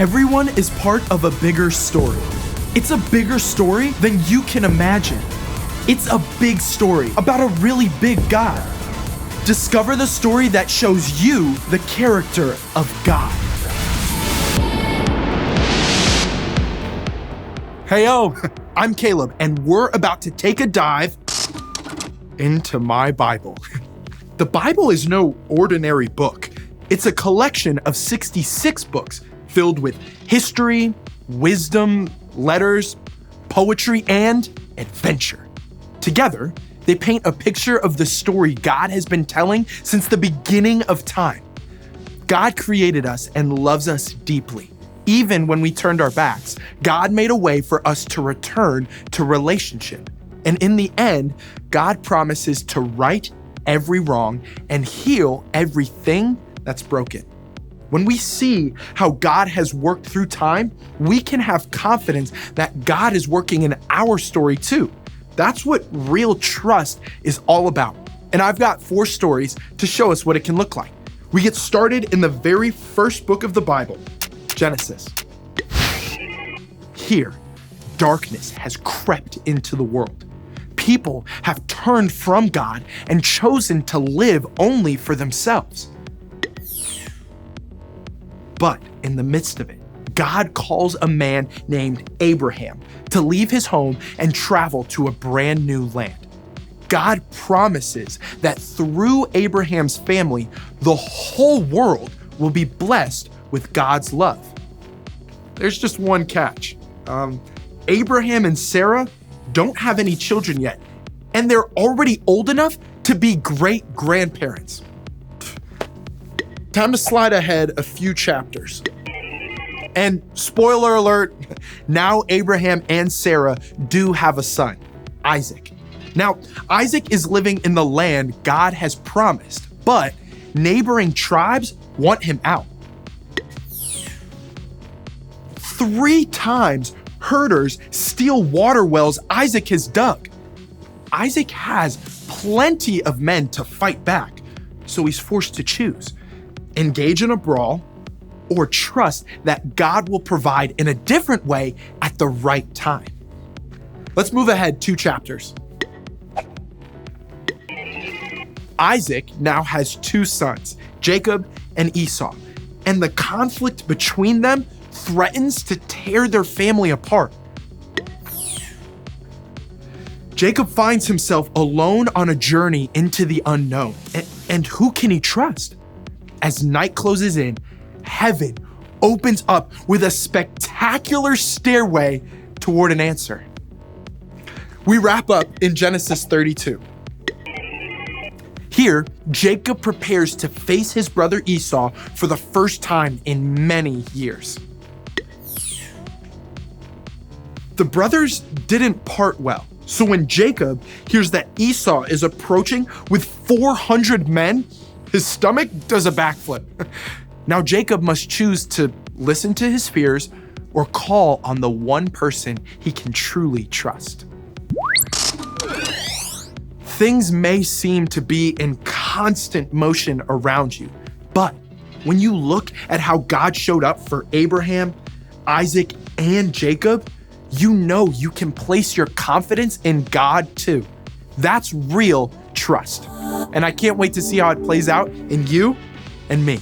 Everyone is part of a bigger story. It's a bigger story than you can imagine. It's a big story about a really big God. Discover the story that shows you the character of God. Heyo, I'm Caleb, and we're about to take a dive into my Bible. The Bible is no ordinary book. It's a collection of 66 books filled with history, wisdom, letters, poetry, and adventure. Together, they paint a picture of the story God has been telling since the beginning of time. God created us and loves us deeply. Even when we turned our backs, God made a way for us to return to relationship. And in the end, God promises to right every wrong and heal everything that's broken. When we see how God has worked through time, we can have confidence that God is working in our story too. That's what real trust is all about. And I've got 4 stories to show us what it can look like. We get started in the very first book of the Bible, Genesis. Here, darkness has crept into the world. People have turned from God and chosen to live only for themselves. But in the midst of it, God calls a man named Abraham to leave his home and travel to a brand new land. God promises that through Abraham's family, the whole world will be blessed with God's love. There's just one catch. Abraham and Sarah don't have any children yet, and they're already old enough to be great-grandparents. Time to slide ahead a few chapters. And spoiler alert, now Abraham and Sarah do have a son, Isaac. Now, Isaac is living in the land God has promised, but neighboring tribes want him out. 3 times, herders steal water wells Isaac has dug. Isaac has plenty of men to fight back, so he's forced to choose. Engage in a brawl, or trust that God will provide in a different way at the right time. Let's move ahead 2 chapters. Isaac now has 2 sons, Jacob and Esau, and the conflict between them threatens to tear their family apart. Jacob finds himself alone on a journey into the unknown. And who can he trust? As night closes in, heaven opens up with a spectacular stairway toward an answer. We wrap up in Genesis 32. Here, Jacob prepares to face his brother Esau for the first time in many years. The brothers didn't part well, so when Jacob hears that Esau is approaching with 400 men, his stomach does a backflip. Now Jacob must choose to listen to his fears or call on the one person he can truly trust. Things may seem to be in constant motion around you, but when you look at how God showed up for Abraham, Isaac, and Jacob, you know you can place your confidence in God too. That's real trust. And I can't wait to see how it plays out in you and me.